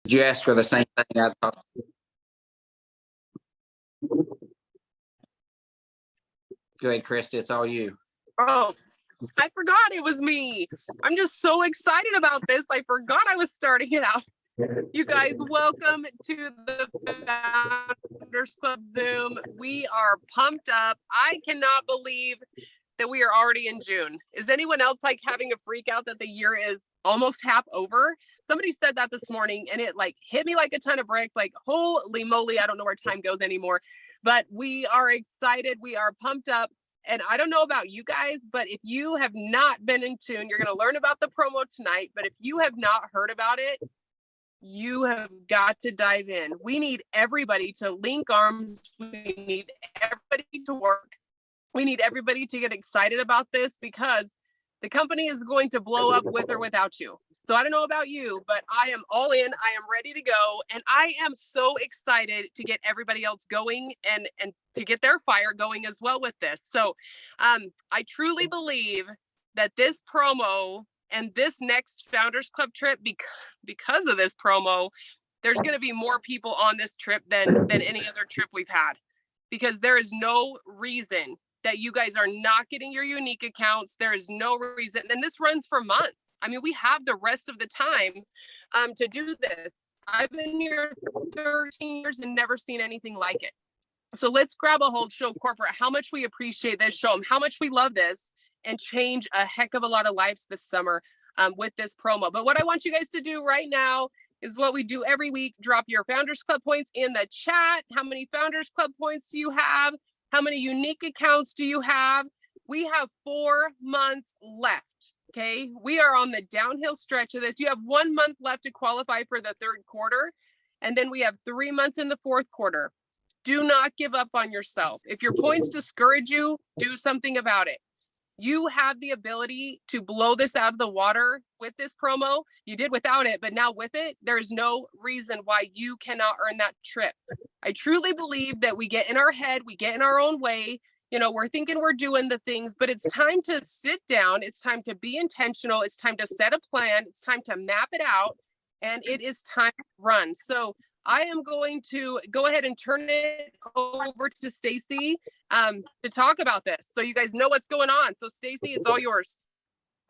Did you ask for the same thing I thought? Go ahead, Christy. It's all you. Oh, I forgot it was me. I'm just so excited about this. I forgot I was starting it out. You guys, welcome to the Founders Club Zoom. We are pumped up. I cannot believe that we are already in June. Is anyone else like having a freak out that the year is almost half over? Somebody said that this morning and it like hit me like a ton of bricks. Like, holy moly, I don't know where time goes anymore. But we are excited. We are pumped up. And I don't know about you guys, but if you have not been in tune, you're going to learn about the promo tonight. But if you have not heard about it, you have got to dive in. We need everybody to link arms. We need everybody to work. We need everybody to get excited about this because the company is going to blow up with or without you. So I don't know about you, but I am all in. I am ready to go. And I am so excited to get everybody else going and to get their fire going as well with this. So I truly believe that this promo and this next Founders Club trip, because of this promo, there's going to be more people on this trip than any other trip we've had, because there is no reason that you guys are not getting your unique accounts. There is no reason. And this runs for months. I mean, we have the rest of the time to do this. I've been here 13 years and never seen anything like it. So let's grab a hold, show corporate how much we appreciate this, show them how much we love this, and change a heck of a lot of lives this summer with this promo. But what I want you guys to do right now is what we do every week. Drop your Founders Club points in the chat. How many Founders Club points do you have? How many unique accounts do you have? We have 4 months left. Okay, we are on the downhill stretch of this. You have 1 month left to qualify for the third quarter. And then we have 3 months in the fourth quarter. Do not give up on yourself. If your points discourage you, do something about it. You have the ability to blow this out of the water with this promo. You did without it, but now with it, there's no reason why you cannot earn that trip. I truly believe that we get in our head, we get in our own way. You know, we're thinking we're doing the things, but it's time to sit down. It's time to be intentional. It's time to set a plan. It's time to map it out, and it is time to run. So I am going to go ahead and turn it over to Stacy to talk about this, so you guys know what's going on. So Stacy, it's all yours.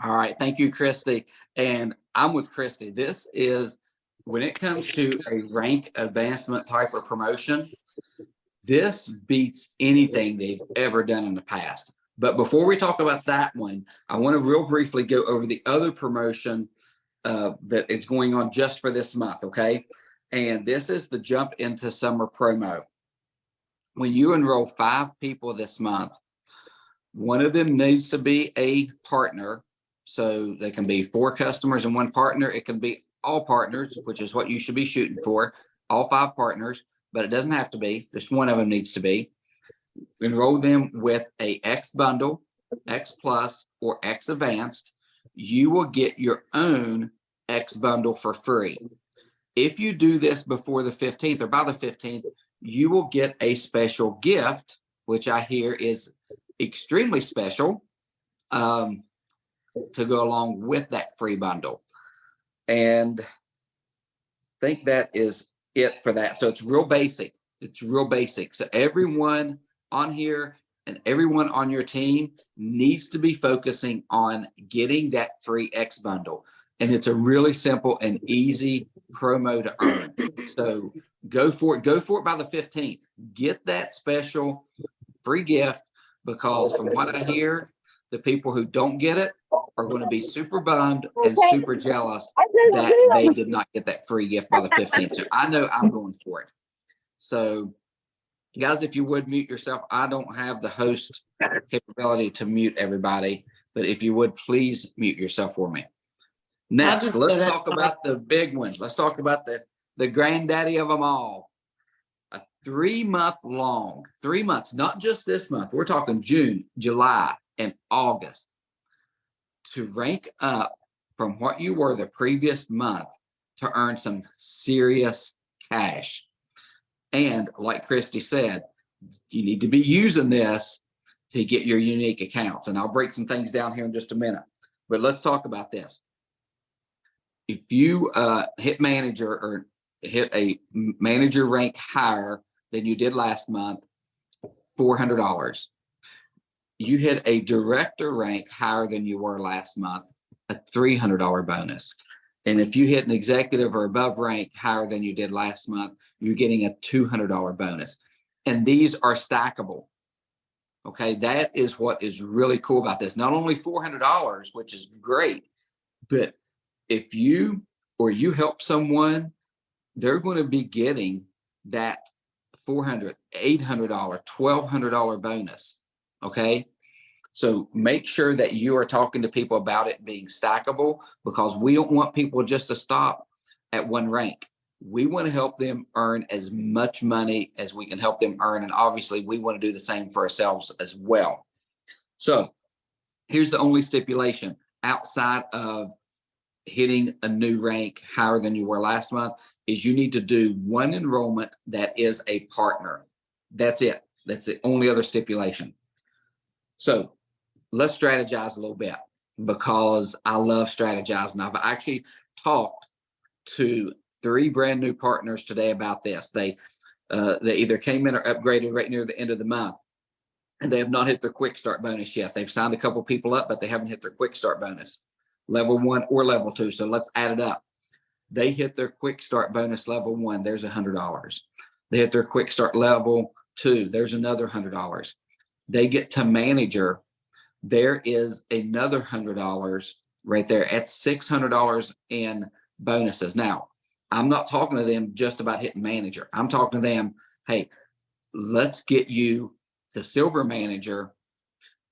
All right. Thank you, Christy. And I'm with Christy. This is, when it comes to a rank advancement type of promotion, this beats anything they've ever done in the past. But before we talk about that one, I want to real briefly go over the other promotion that is going on just for this month, okay? And this is the Jump into Summer promo. When you enroll 5 people this month, one of them needs to be a partner. So they can be 4 customers and 1 partner. It can be all partners, which is what you should be shooting for, all 5 partners, but it doesn't have to be. Just one of them needs to be. Enroll them with a X bundle, X plus, or X advanced. You will get your own X bundle for free. If you do this before the 15th or by the 15th, you will get a special gift, which I hear is extremely special, to go along with that free bundle. And I think that is it for that. So it's real basic. It's real basic. So everyone on here and everyone on your team needs to be focusing on getting that free X bundle. And it's a really simple and easy promo to earn. So go for it. Go for it by the 15th. Get that special free gift, because from what I hear, the people who don't get it are going to be super bummed and super jealous that they did not get that free gift by the 15th. So I know I'm going for it. So guys, if you would mute yourself, I don't have the host capability to mute everybody, but if you would please mute yourself for me. Next, let's talk about the big ones. Let's talk about the granddaddy of them all. A 3-month long, 3 months, not just this month. We're talking June, July, and August, to rank up from what you were the previous month to earn some serious cash. And like Christy said, you need to be using this to get your unique accounts. And I'll break some things down here in just a minute. But let's talk about this. If you hit manager or hit a manager rank higher than you did last month, $400. You hit a director rank higher than you were last month, a $300 bonus. And if you hit an executive or above rank higher than you did last month, you're getting a $200 bonus. And these are stackable. Okay, that is what is really cool about this. Not only $400, which is great, but if you or you help someone, they're going to be getting that $400, $800, $1,200 bonus. Okay, so make sure that you are talking to people about it being stackable, because we don't want people just to stop at one rank. We want to help them earn as much money as we can help them earn. And obviously we want to do the same for ourselves as well. So here's the only stipulation outside of hitting a new rank higher than you were last month is you need to do one enrollment that is a partner. That's it. That's the only other stipulation. So let's strategize a little bit, because I love strategizing. I've actually talked to 3 brand new partners today about this. They either came in or upgraded right near the end of the month, and they have not hit their quick start bonus yet. They've signed a couple people up, but they haven't hit their quick start bonus, level 1 or level 2. So let's add it up. They hit their quick start bonus level 1, there's $100. They hit their quick start level 2, there's another $100. They get to manager, there is another $100 right there. At $600 in bonuses. Now, I'm not talking to them just about hitting manager. I'm talking to them, hey, let's get you the silver manager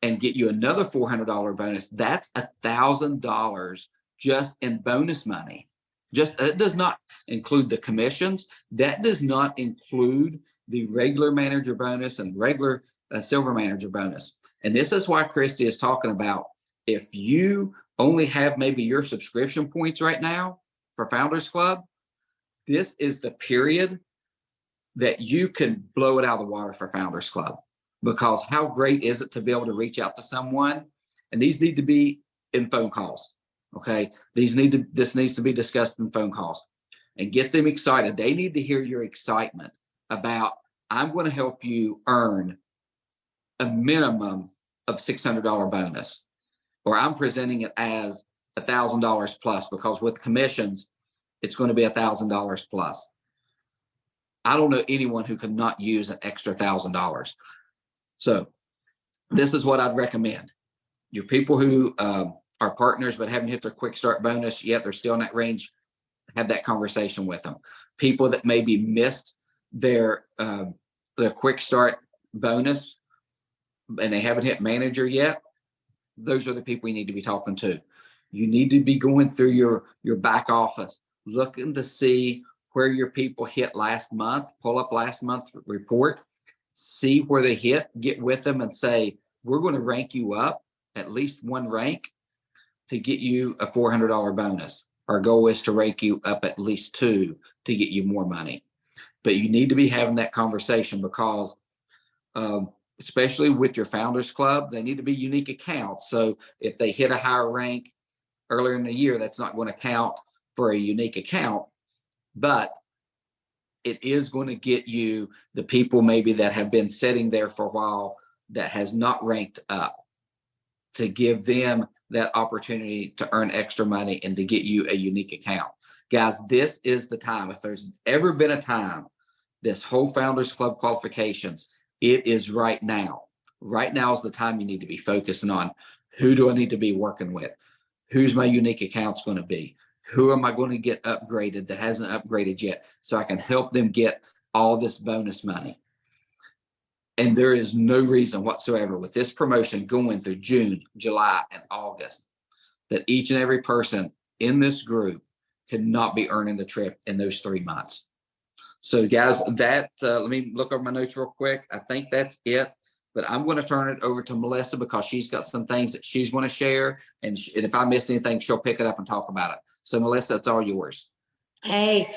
and get you another $400 bonus. That's $1,000 just in bonus money. Just it does not include the commissions. That does not include the regular manager bonus and regular silver manager bonus. And this is why Christy is talking about, if you only have maybe your subscription points right now for Founders Club, this is the period that you can blow it out of the water for Founders Club. Because how great is it to be able to reach out to someone? And these need to be in phone calls. Okay, this needs to be discussed in phone calls and get them excited. They need to hear your excitement about, I'm going to help you earn a minimum of $600 bonus, or I'm presenting it as $1,000 plus, because with commissions, it's going to be $1,000 plus. I don't know anyone who could not use an extra $1,000. So this is what I'd recommend. Your people who are partners but haven't hit their quick start bonus yet, they're still in that range, have that conversation with them. People that maybe missed their quick start bonus and they haven't hit manager yet, those are the people you need to be talking to. You need to be going through your back office, looking to see where your people hit last month, pull up last month's report, see where they hit, get with them and say, we're going to rank you up at least one rank to get you a $400 bonus. Our goal is to rank you up at least 2 to get you more money. But you need to be having that conversation, because especially with your Founders Club, they need to be unique accounts. So if they hit a higher rank earlier in the year, that's not going to count for a unique account, but it is going to get you the people maybe that have been sitting there for a while that has not ranked up, to give them that opportunity to earn extra money and to get you a unique account. Guys, this is the time. If there's ever been a time, this whole Founders Club qualifications, it is right now. Right now is the time you need to be focusing on, who do I need to be working with? Who's my unique accounts going to be? Who am I going to get upgraded that hasn't upgraded yet, so I can help them get all this bonus money? And there is no reason whatsoever with this promotion going through June, July, and August that each and every person in this group could not be earning the trip in those 3 months. So guys, that let me look over my notes real quick. I think that's it. But I'm going to turn it over to Melissa, because she's got some things that she's going to share. And if I miss anything, she'll pick it up and talk about it. So Melissa, it's all yours. Hey,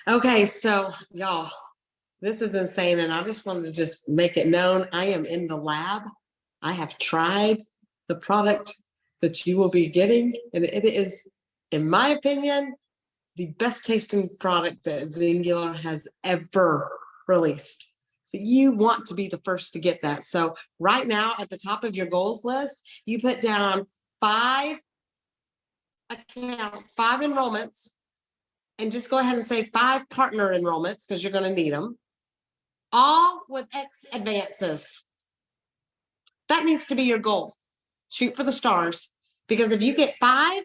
okay, so y'all, this is insane. And I just wanted to just make it known, I am in the lab. I have tried the product that you will be getting, and it is, in my opinion, the best tasting product that Singular has ever released. So you want to be the first to get that. So right now at the top of your goals list, you put down 5 accounts, 5 enrollments, and just go ahead and say 5 partner enrollments because you're going to need them, all with X advances. That needs to be your goal. Shoot for the stars, because if you get 5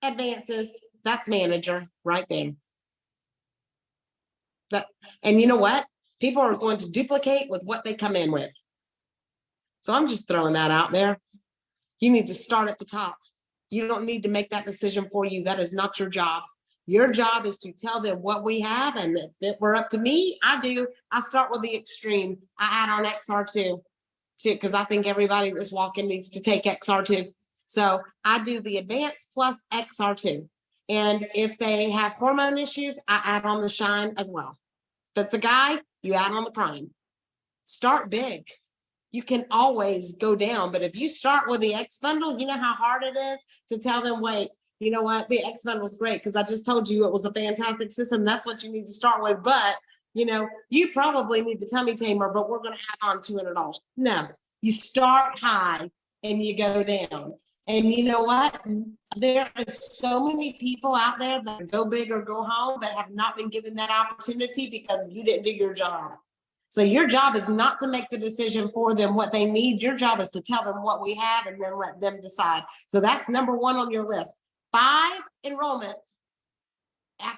advances, that's manager right there. And you know what? People are going to duplicate with what they come in with. So I'm just throwing that out there. You need to start at the top. You don't need to make that decision for you. That is not your job. Your job is to tell them what we have. And if it were up to me, I start with the extreme. I add on XR2 because I think everybody that's walking needs to take XR2. So I do the advanced plus XR2. And if they have hormone issues, I add on the shine as well. If it's a guy, you add on the prime. Start big. You can always go down, but if you start with the X bundle, you know how hard it is to tell them, wait, you know what, the X bundle is great because I just told you it was a fantastic system. That's what you need to start with. But you know, you probably need the tummy tamer, but we're going to add on $200. No, you start high and you go down. And you know what? There are so many people out there that go big or go home that have not been given that opportunity because you didn't do your job. So your job is not to make the decision for them what they need. Your job is to tell them what we have and then let them decide. So that's number 1 on your list. 5 enrollments,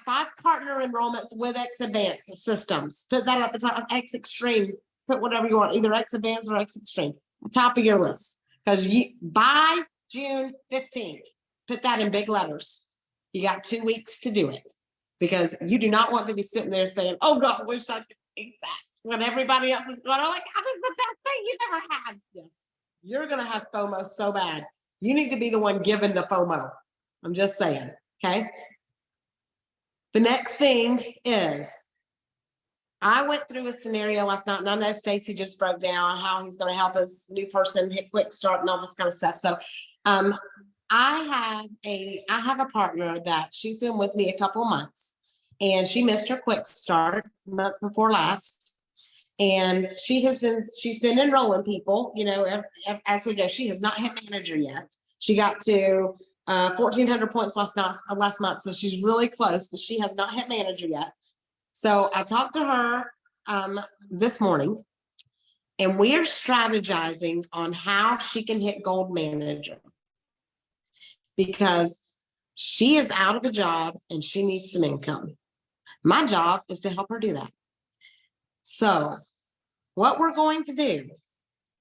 5 partner enrollments with X Advanced systems. Put that at the top of X Extreme. Put whatever you want, either X Advanced or X Extreme. Top of your list. Because by June 15th, put that in big letters. You got 2 weeks to do it because you do not want to be sitting there saying, oh God, I wish I could fix that. When everybody else is going, oh my God, this is the best thing you ever had. Yes, you're going to have FOMO so bad. You need to be the one giving the FOMO. I'm just saying, okay? The next thing is, I went through a scenario last night, and I know Stacy just broke down how he's going to help us, new person, hit quick start and all this kind of stuff. So I have a partner that she's been with me a couple months, and she missed her quick start month before last. And she's been enrolling people, you know, as we go. She has not hit manager yet. She got to 1,400 points last month, so she's really close, but she has not hit manager yet. So I talked to her this morning, and we are strategizing on how she can hit gold manager because she is out of a job and she needs some income. My job is to help her do that. So what we're going to do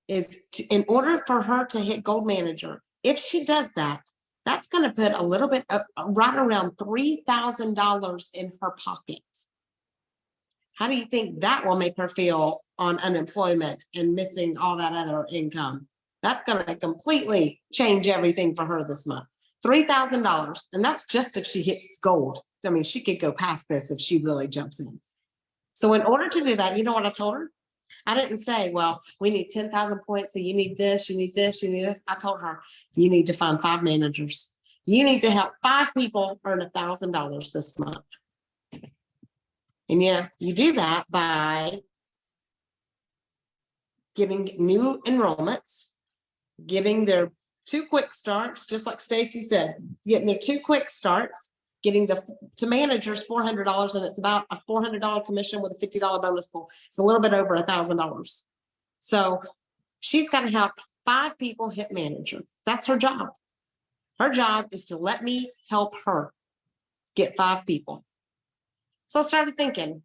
is in order for her to hit gold manager, if she does that, that's going to put a little bit of right around $3,000 in her pocket. How do you think that will make her feel on unemployment and missing all that other income? That's going to completely change everything for her this month. $3,000. And that's just if she hits gold. I mean, she could go past this if she really jumps in. So in order to do that, you know what I told her? I didn't say, well, we need 10,000 points. So you need this, you need this, you need this. I told her, you need to find 5 managers. You need to help 5 people earn $1,000 this month. And yeah, you do that by giving new enrollments, getting their 2 quick starts, just like Stacy said, getting their 2 quick starts, getting to managers $400, and it's about a $400 commission with a $50 bonus pool. It's a little bit over $1,000. So she's got to help 5 people hit manager. That's her job. Her job is to let me help her get 5 people. So I started thinking,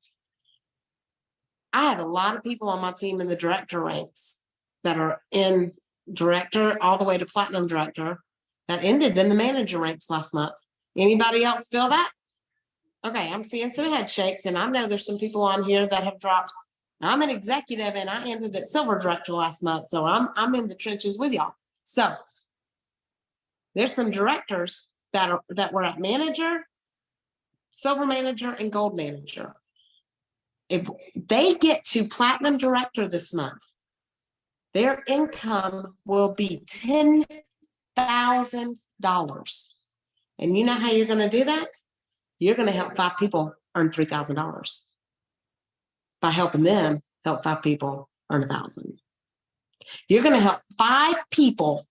I have a lot of people on my team in the director ranks that are in director all the way to platinum director that ended in the manager ranks last month. Anybody else feel that? Okay, I'm seeing some head shakes, and I know there's some people on here that have dropped. I'm an executive and I ended at silver director last month, so I'm in the trenches with y'all. So there's some directors that were at manager, silver manager, and gold manager. If they get to platinum director this month, their income will be $10,000. And you know how you're going to do that? You're going to help 5 people earn $3,000 by helping them help 5 people earn 1,000. You're going to help 5 people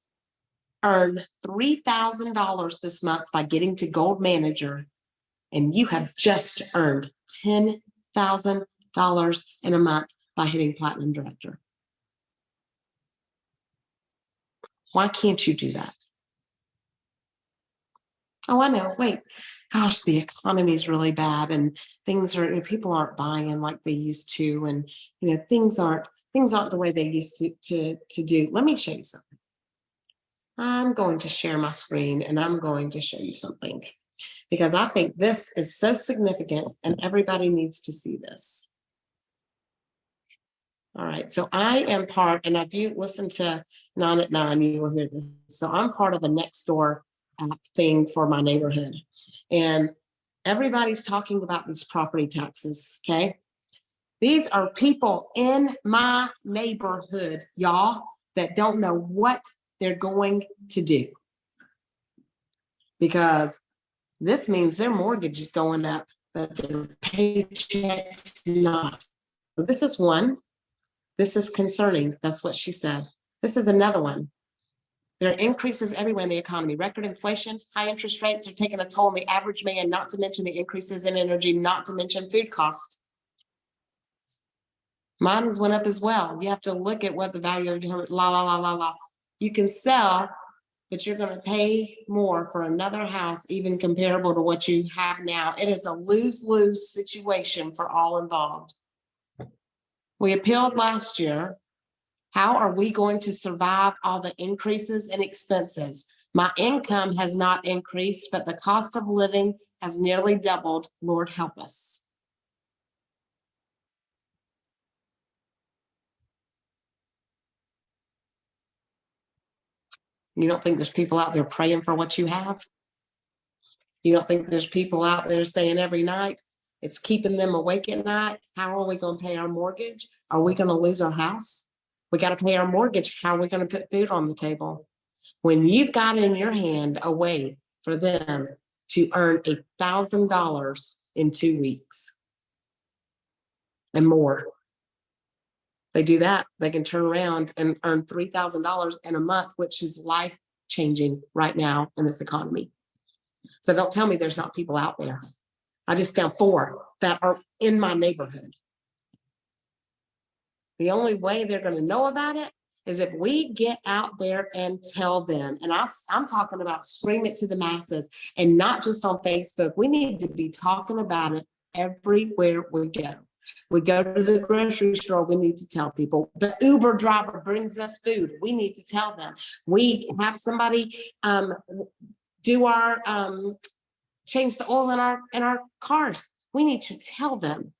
earn $3,000 this month by getting to Gold Manager, and you have just earned $10,000 in a month by hitting Platinum Director. Why can't you do that? Oh, I know. Wait, gosh, the economy is really bad, and things are, people aren't buying like they used to, and things aren't the way they used to do. Let me show you something. I'm going to share my screen, and I'm going to show you something, because I think this is so significant, and everybody needs to see this. All right, so I am part, and if you listen to 9 at 9, you will hear this. So I'm part of the Nextdoor app thing for my neighborhood, and everybody's talking about these property taxes. Okay, these are people in my neighborhood, y'all, that don't know what they're going to do, because this means their mortgage is going up, but their paycheck's not. So this is one. This is concerning. That's what she said. This is another one. There are increases everywhere in the economy. Record inflation, high interest rates are taking a toll on the average man, not to mention the increases in energy, not to mention food costs. Mine has went up as well. You have to look at what the value of your You can sell, but you're going to pay more for another house, even comparable to what you have now. It is a lose-lose situation for all involved. We appealed last year. How are we going to survive all the increases in expenses? My income has not increased, but the cost of living has nearly doubled. Lord, help us. You don't think there's people out there praying for what you have? You don't think there's people out there saying every night, it's keeping them awake at night? How are we going to pay our mortgage? Are we going to lose our house? We got to pay our mortgage. How are we going to put food on the table? When you've got in your hand a way for them to earn $1,000 in 2 weeks and more, they do that, they can turn around and earn $3,000 in a month, which is life-changing right now in this economy. So don't tell me there's not people out there. I just found 4 that are in my neighborhood. The only way they're going to know about it is if we get out there and tell them. And I'm talking about scream it to the masses, and not just on Facebook. We need to be talking about it everywhere we go. We go to the grocery store, we need to tell people. The Uber driver brings us food, we need to tell them. We have somebody do our change the oil in our cars. We need to tell them.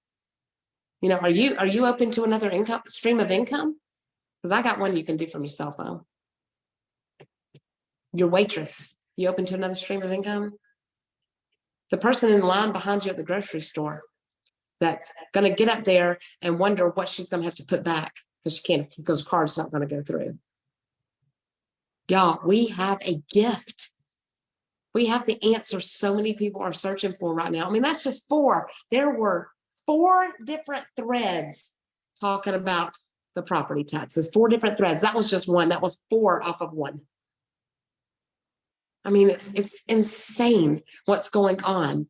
Are you open to another stream of income? Because I got one you can do from your cell phone. Your waitress, you open to another stream of income? The person in line behind you at the grocery store that's going to get up there and wonder what she's going to have to put back because the card's not going to go through. Y'all, we have a gift. We have the answer so many people are searching for right now. I mean, that's just 4. There were 4 different threads talking about the property taxes, 4 different threads. That was just one. That was 4 off of one. I mean, it's insane what's going on.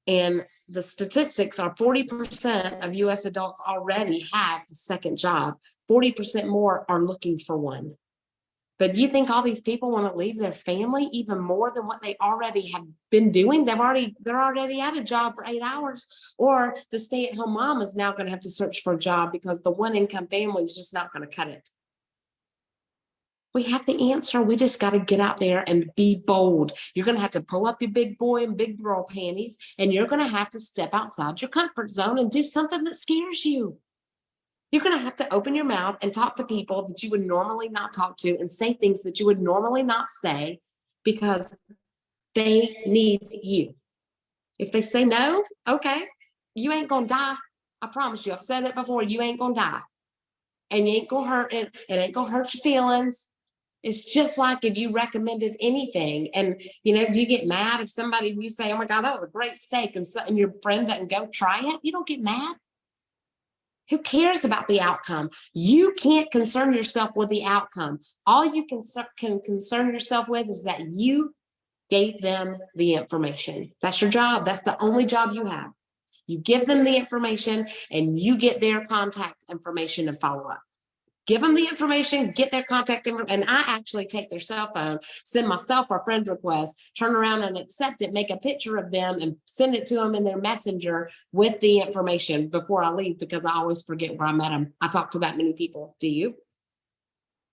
And the statistics are 40% of US adults already have a second job. 40% more are looking for one. But do you think all these people want to leave their family even more than what they already have been doing? They're already at a job for 8 hours, or the stay-at-home mom is now going to have to search for a job because the one-income family is just not going to cut it. We have the answer. We just got to get out there and be bold. You're going to have to pull up your big boy and big girl panties, and you're going to have to step outside your comfort zone and do something that scares you. You're going to have to open your mouth and talk to people that you would normally not talk to and say things that you would normally not say because they need you. If they say no, okay, you ain't going to die. I promise you. I've said it before. You ain't going to die. And you ain't going to hurt it. It ain't going to hurt your feelings. It's just like if you recommended anything and, you know, do you get mad if somebody, you say, oh my God, that was a great steak, and your friend doesn't go try it? You don't get mad. Who cares about the outcome? You can't concern yourself with the outcome. All you can concern yourself with is that you gave them the information. That's your job. That's the only job you have. You give them the information and you get their contact information and follow up. Give them the information, get their contact information, and I actually take their cell phone, send myself a friend request, turn around and accept it, make a picture of them and send it to them in their messenger with the information before I leave, because I always forget where I met them. I talk to that many people. Do you?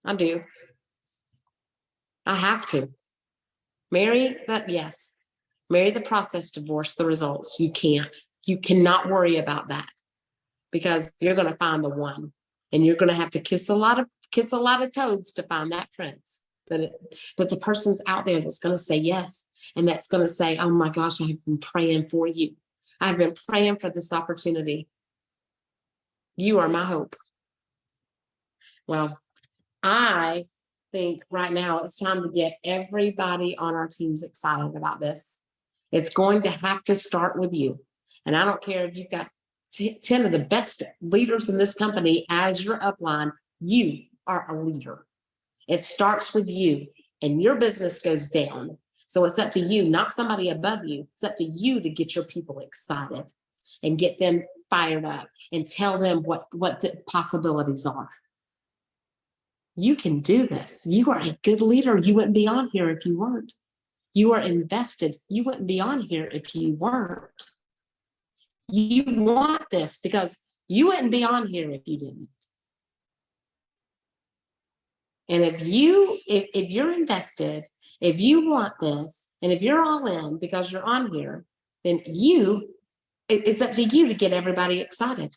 I do. I have to. Marry that, yes. Marry the process, divorce the results. You can't. You cannot worry about that, because you're going to find the one. And you're going to have to kiss a lot of toads to find that prince. But the person's out there that's going to say yes. And that's going to say, oh my gosh, I've been praying for you. I've been praying for this opportunity. You are my hope. Well, I think right now it's time to get everybody on our teams excited about this. It's going to have to start with you. And I don't care if you've got 10 of the best leaders in this company as your upline. You are a leader. It starts with you, and your business goes down. So it's up to you, not somebody above you. It's up to you to get your people excited and get them fired up and tell them what the possibilities are. You can do this. You are a good leader. You wouldn't be on here if you weren't. You are invested. You wouldn't be on here if you weren't. You want this because you wouldn't be on here if you didn't. And if you're invested, if you want this, and if you're all in because you're on here, then it's up to you to get everybody excited.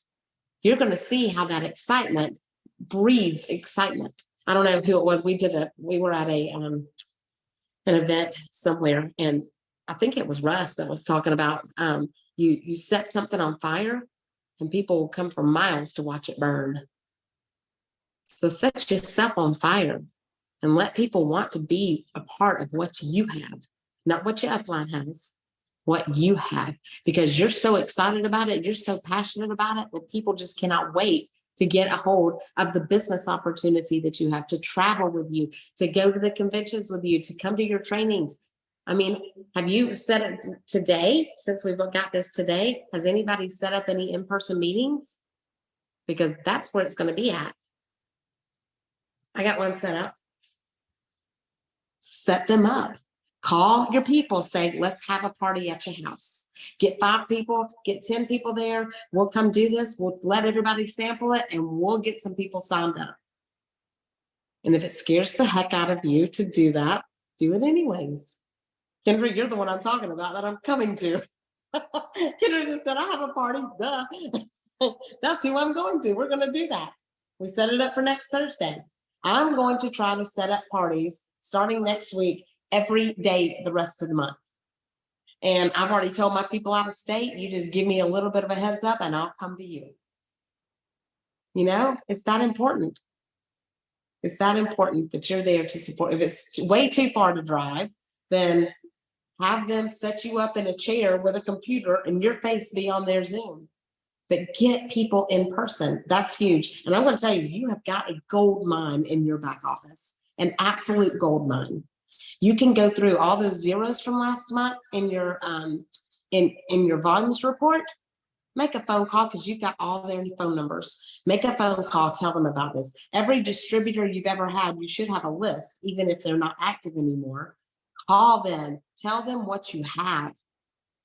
You're going to see how that excitement breeds excitement. I don't know who it was. We were at an event somewhere, and I think it was Russ that was talking about you set something on fire and people will come from miles to watch it burn. So set yourself on fire and let people want to be a part of what you have, not what your upline has, what you have, because you're so excited about it. You're so passionate about it that people just cannot wait to get a hold of the business opportunity that you have, to travel with you, to go to the conventions with you, to come to your trainings. I mean, have you set it today, since we've got this today? Has anybody set up any in-person meetings? Because that's where it's going to be at. I got one set up. Set them up. Call your people, say, let's have a party at your house. Get 5 people, get 10 people there. We'll come do this. We'll let everybody sample it and we'll get some people signed up. And if it scares the heck out of you to do that, do it anyways. Kendra, you're the one I'm talking about that I'm coming to. Kendra just said, I have a party, duh. That's who I'm going to. We're going to do that. We set it up for next Thursday. I'm going to try to set up parties starting next week, every day the rest of the month. And I've already told my people out of state, you just give me a little bit of a heads up and I'll come to you. You know, it's that important. It's that important that you're there to support. If it's way too far to drive, then have them set you up in a chair with a computer and your face be on their Zoom. But get people in person. That's huge. And I'm going to tell you, you have got a gold mine in your back office, an absolute gold mine. You can go through all those zeros from last month in your in your volumes report. Make a phone call because you've got all their phone numbers. Make a phone call, tell them about this. Every distributor you've ever had, you should have a list, even if they're not active anymore. Call them, tell them what you have.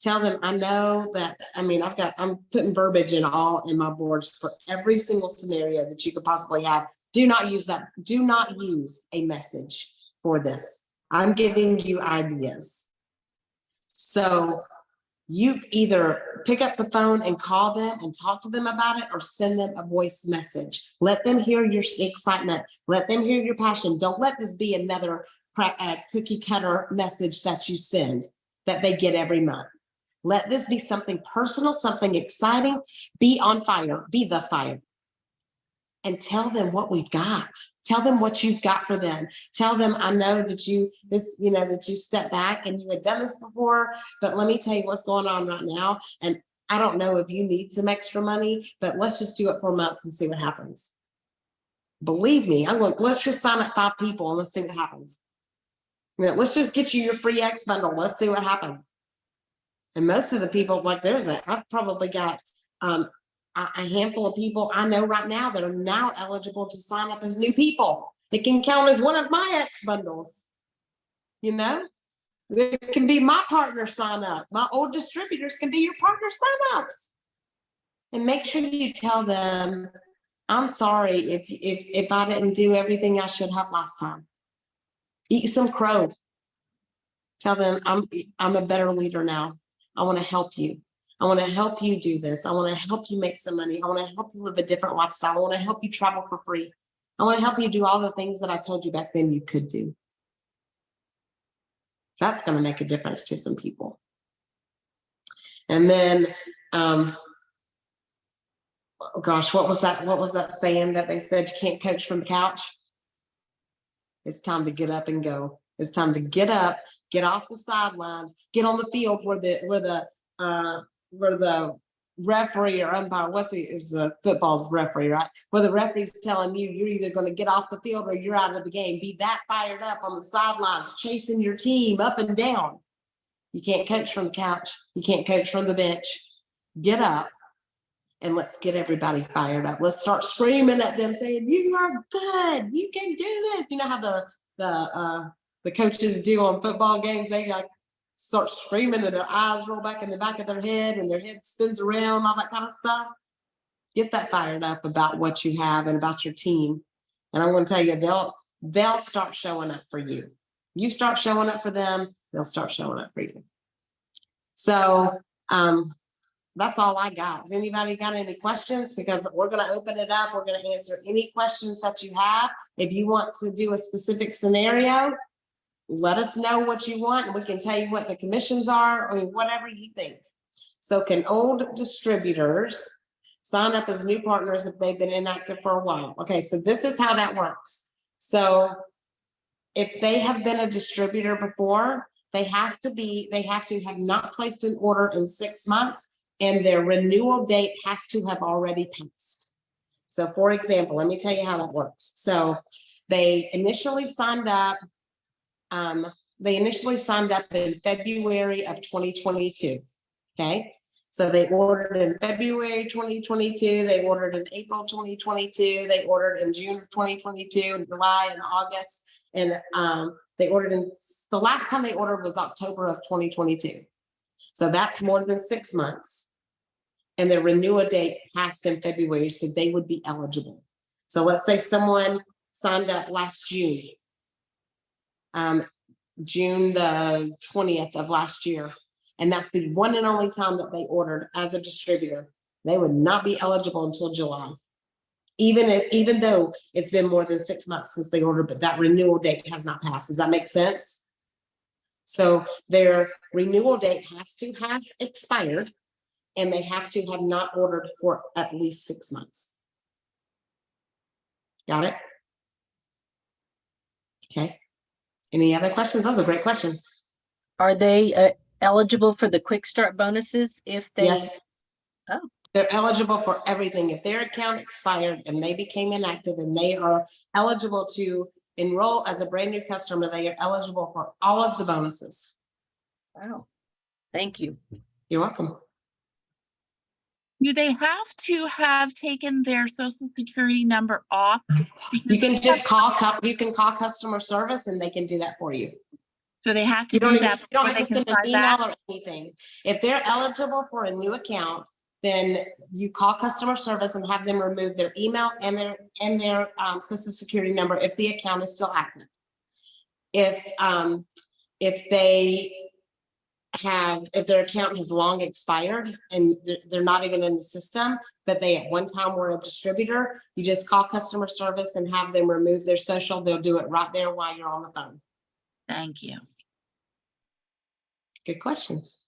Tell them, I know that, I'm putting verbiage in my boards for every single scenario that you could possibly have. Do not use that. Do not use a message for this. I'm giving you ideas. So you either pick up the phone and call them and talk to them about it or send them a voice message. Let them hear your excitement. Let them hear your passion. Don't let this be another cookie cutter message that you send that they get every month. Let this be something personal, something exciting. Be on fire. Be the fire. and tell them what we've got. Tell them what you've got for them. Tell them, I know that you step back and you had done this before, but let me tell you what's going on right now. And I don't know if you need some extra money, but let's just do it for a month and see what happens. Believe me, let's just sign up 5 people and let's see what happens. Let's just get you your free X bundle. Let's see what happens. And most of the people, I've probably got a handful of people I know right now that are now eligible to sign up as new people. It can count as one of my X bundles. It can be my partner sign up. My old distributors can be your partner sign ups. And make sure you tell them, I'm sorry if I didn't do everything I should have last time. Eat some crow. Tell them I'm a better leader now. I want to help you. I want to help you do this. I want to help you make some money. I want to help you live a different lifestyle. I want to help you travel for free. I want to help you do all the things that I told you back then you could do. That's going to make a difference to some people. And then, oh gosh, what was that saying that they said you can't coach from the couch? It's time to get up and go. It's time to get up, get off the sidelines, get on the field where the referee or umpire, is football's referee, right? Where the referee's telling you you're either going to get off the field or you're out of the game. Be that fired up on the sidelines, chasing your team up and down. You can't coach from the couch. You can't coach from the bench. Get up and let's get everybody fired up. Let's start screaming at them saying, you are good. You can do this. You know how the coaches do on football games? They start screaming and their eyes roll back in the back of their head and their head spins around, all that kind of stuff. Get that fired up about what you have and about your team. And I'm going to tell you, they'll start showing up for you. You start showing up for them, they'll start showing up for you. So that's all I got. Has anybody got any questions? Because we're going to open it up. We're going to answer any questions that you have. If you want to do a specific scenario, let us know what you want and we can tell you what the commissions are, or whatever you think. So can old distributors sign up as new partners if they've been inactive for a while? Okay, so this is how that works. So if they have been a distributor before, they have to have not placed an order in 6 months, and their renewal date has to have already passed. So for example, let me tell you how that works. So they initially signed up in February of 2022. Okay. So they ordered in February 2022, they ordered in April 2022, they ordered in June of 2022, in July and August, and they ordered the last time they ordered was October of 2022. So that's more than 6 months. And their renewal date passed in February, so they would be eligible. So let's say someone signed up last June, June the 20th of last year. And that's the one and only time that they ordered as a distributor. They would not be eligible until July. Even though it's been more than 6 months since they ordered, but that renewal date has not passed. Does that make sense? So their renewal date has to have expired, and they have to have not ordered for at least 6 months. Got it? Okay. Any other questions? That was a great question. Are they eligible for the quick start bonuses if they? Yes. Oh. They're eligible for everything. If their account expired and they became inactive and they are eligible to enroll as a brand new customer, they are eligible for all of the bonuses. Wow. Thank you. You're welcome. Do they have to have taken their social security number off? You can just call customer service and they can do that for you. So they have to You don't do even, that you don't before have they to can send an sign email back? or anything. If they're eligible for a new account, then you call customer service and have them remove their email and their social security number if the account is still active. If their account has long expired and they're not even in the system, but they at one time were a distributor, you just call customer service and have them remove their social. They'll do it right there while you're on the phone. Thank you. Good questions.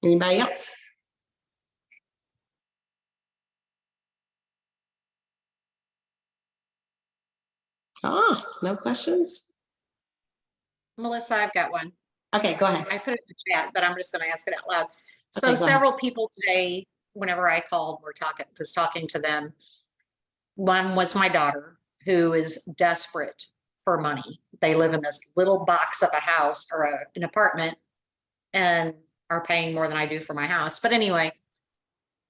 Anybody else? Ah, no questions? Melissa, I've got one. Okay, go ahead. I put it in the chat, but I'm just going to ask it out loud. So Okay, go ahead. several people today, whenever I called, was talking to them. One was my daughter, who is desperate for money. They live in this little box of a house or an apartment and are paying more than I do for my house. But anyway,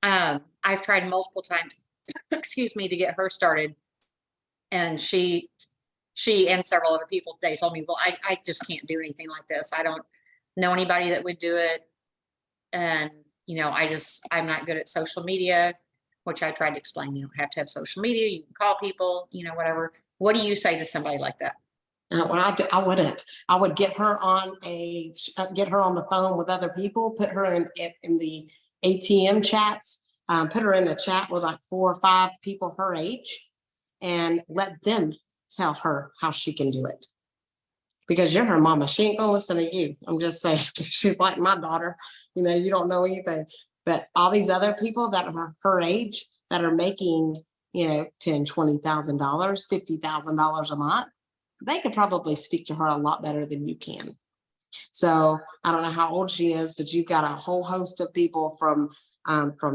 I've tried multiple times, excuse me, to get her started. And she and several other people today told me, well, I just can't do anything like this. I don't know anybody that would do it. And, I'm not good at social media, which I tried to explain. You don't have to have social media. You can call people, whatever. What do you say to somebody like that? Well, I wouldn't. I would get her on the phone with other people, put her in the ATM chats, put her in a chat with like 4 or 5 people her age, and let them tell her how she can do it. Because you're her mama. She ain't gonna listen to you. I'm just saying, she's like my daughter. You don't know anything. But all these other people that are her age that are making, $10,000, $20,000, $50,000 a month, they could probably speak to her a lot better than you can. So I don't know how old she is, but you've got a whole host of people from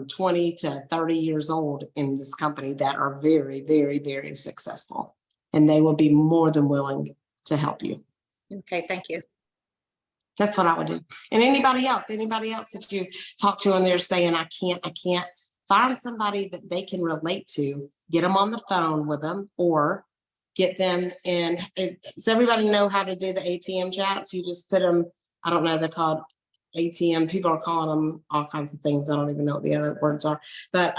20 to 30 years old in this company that are very, very, very successful. And they will be more than willing to help you. Okay, thank you. That's what I would do. And anybody else that you talk to and they're saying, I can't, find somebody that they can relate to, get them on the phone with them, or get them in. Does everybody know how to do the ATM chats? You just put them, I don't know, they're called ATM. People are calling them all kinds of things. I don't even know what the other words are, but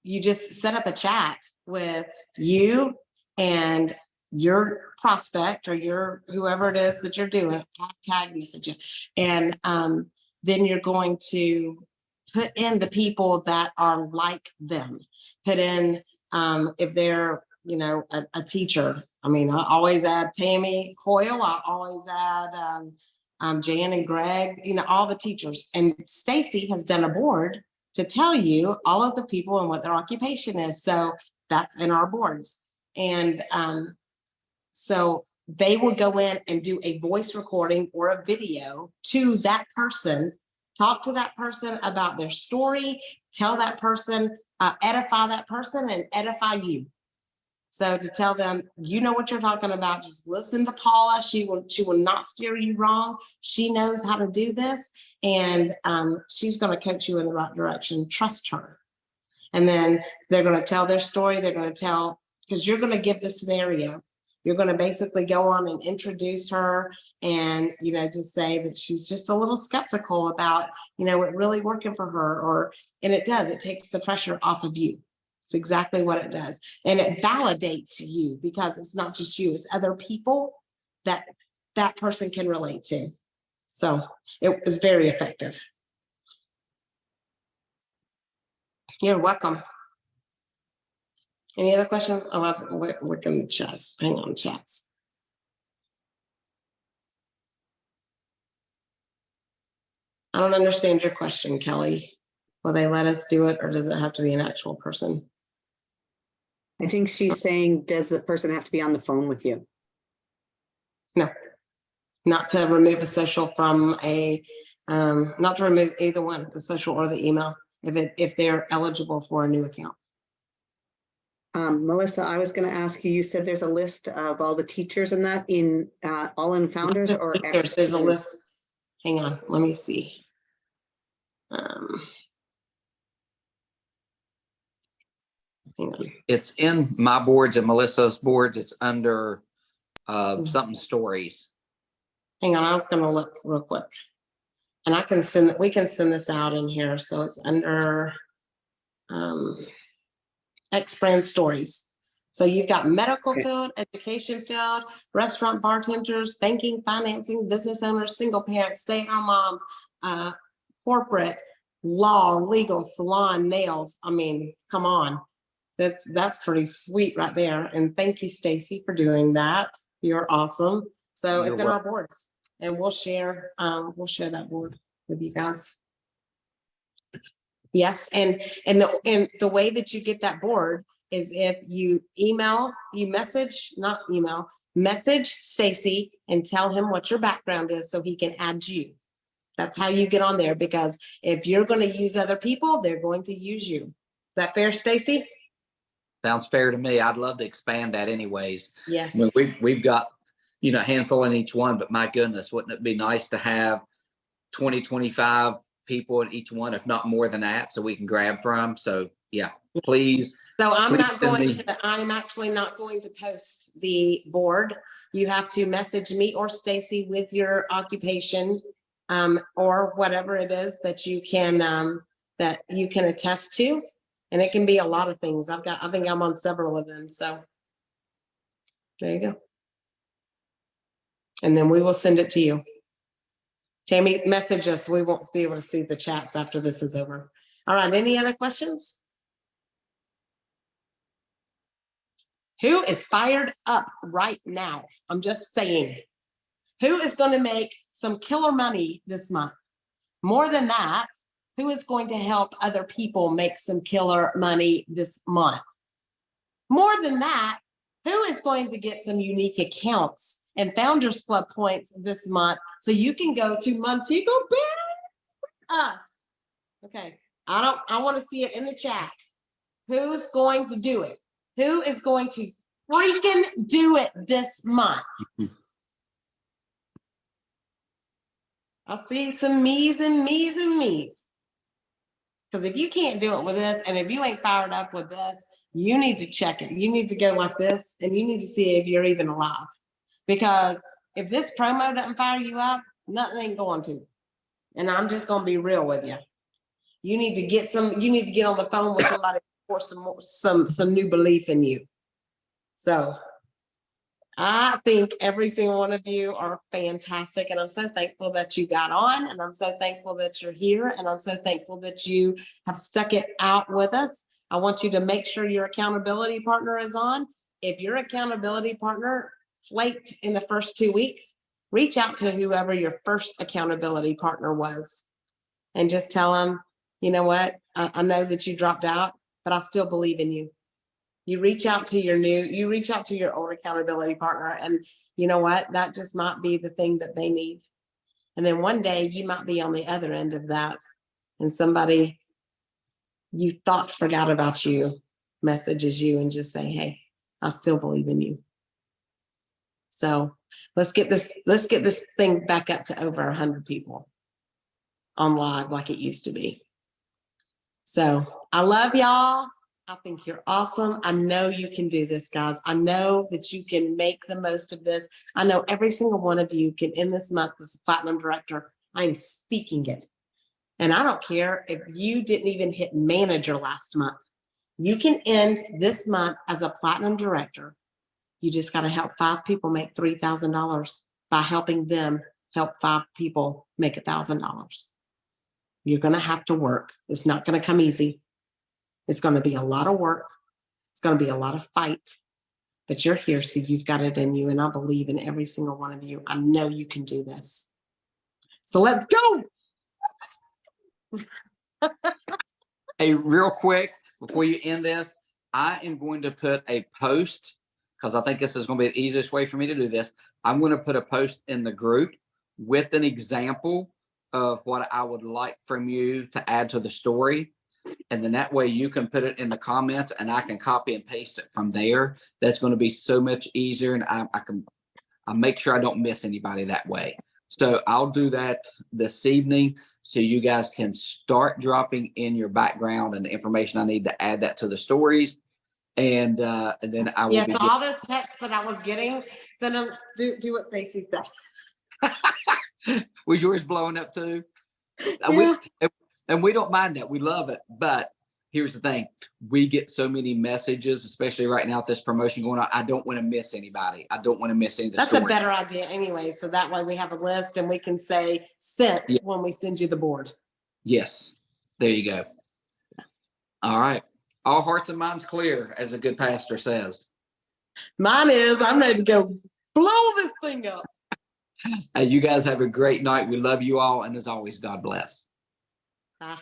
you just set up a chat with you and your prospect or your whoever it is that you're doing, tag message, and then you're going to put in the people that are like them. Put in if they're a teacher. I mean, I always add Tammy Hoyle. I always add Jan and Greg. All the teachers. And Stacy has done a board to tell you all of the people and what their occupation is. So that's in our boards. And so they will go in and do a voice recording or a video to that person, talk to that person about their story, tell that person, edify that person and edify you. So to tell them, what you're talking about, just listen to Paula. She will not steer you wrong. She knows how to do this, and she's going to coach you in the right direction. Trust her. And then they're going to tell their story. They're going to tell, because you're going to give the scenario. You're going to basically go on and introduce her and, just say that she's just a little skeptical about, it really working for her, and it does. It takes the pressure off of you. It's exactly what it does. And it validates you because it's not just you, it's other people that person can relate to. So it was very effective. You're welcome. Any other questions? Oh, I'll look in the chats. Hang on, chats. I don't understand your question, Kelly. Will they let us do it, or does it have to be an actual person? I think she's saying, does the person have to be on the phone with you? No, not to remove a social from not to remove either one, the social or the email, if they're eligible for a new account. Melissa, I was going to ask you, you said there's a list of all the teachers in that all in Founders or there's a list. Hang on, let me see. It's in my boards and Melissa's boards. It's under something stories. Hang on, I was going to look real quick, and we can send this out in here. So it's under X-Brand Stories. So you've got medical field, education field, restaurant bartenders, banking, financing, business owners, single parents, stay-at-home moms, corporate, law, legal, salon, nails. I mean, come on. That's pretty sweet right there. And thank you, Stacy, for doing that. You're awesome. So it's in our boards, and we'll share that board with you guys. Yes, and the way that you get that board is if you message Stacy and tell him what your background is so he can add you. That's how you get on there, because if you're going to use other people, they're going to use you. Is that fair, Stacy? Sounds fair to me. I'd love to expand that anyways. Yes. I mean, we've got, you know, a handful in each one, but my goodness, wouldn't it be nice to have 20, 25 people in each one, if not more than that, so we can grab from. So yeah, please. So I'm please not send going me- to, I'm actually not going to post the board. You have to message me or Stacy with your occupation, or whatever it is that you can attest to. And it can be a lot of things. I think I'm on several of them. So there you go. And then we will send it to you. Tammy, message us. We won't be able to see the chats after this is over. All right. Any other questions? Who is fired up right now? I'm just saying. Who is going to make some killer money this month? More than that, who is going to help other people make some killer money this month? More than that, who is going to get some unique accounts and Founders Club points this month so you can go to Montego Bay with us? Okay, I want to see it in the chats. Who's going to do it? Who is going to freaking do it this month? I'll see some me's and me's and me's. Because if you can't do it with this, and if you ain't fired up with this, you need to check it. You need to go like this, and you need to see if you're even alive. Because if this promo doesn't fire you up, nothing ain't going to. And I'm just going to be real with you. You need to get on the phone with somebody for some new belief in you. So I think every single one of you are fantastic, and I'm so thankful that you got on, and I'm so thankful that you're here, and I'm so thankful that you have stuck it out with us. I want you to make sure your accountability partner is on. If your accountability partner flaked in the first 2 weeks, reach out to whoever your first accountability partner was and just tell them, you know what, I know that you dropped out, but I still believe in you. You reach out to your old accountability partner, and you know what? That just might be the thing that they need. And then one day you might be on the other end of that, and somebody you thought forgot about you messages you and just say, hey, I still believe in you. So let's get this thing back up to over 100 people on live like it used to be. So I love y'all. I think you're awesome. I know you can do this, guys. I know that you can make the most of this. I know every single one of you can end this month as a platinum director. I'm speaking it. And I don't care if you didn't even hit manager last month. You can end this month as a platinum director. You just got to help 5 people make $3,000 by helping them help 5 people make $1,000. You're going to have to work. It's not going to come easy. It's going to be a lot of work. It's going to be a lot of fight, but you're here, so you've got it in you. And I believe in every single one of you. I know you can do this. So let's go. Hey, real quick, before you end this, I am going to put a post, because I think this is going to be the easiest way for me to do this. I'm going to put a post in the group with an example of what I would like from you to add to the story. And then that way you can put it in the comments and I can copy and paste it from there. That's going to be so much easier. And I'll make sure I don't miss anybody that way. So I'll do that this evening so you guys can start dropping in your background and the information I need to add that to the stories. And then I will. Yeah, so all those texts that I was getting, send them, do what Stacey said. Was yours blowing up too? Yeah. And we don't mind that. We love it. But here's the thing. We get so many messages, especially right now with this promotion going on. I don't want to miss anybody. I don't want to miss any of the That's stories. a better idea anyway. So that way we have a list and we can say sent when we send you the board. Yes. There you go. All right. All hearts and minds clear, as a good pastor says. Mine is, I'm ready to go blow this thing up. You guys have a great night. We love you all. And as always, God bless. Bye.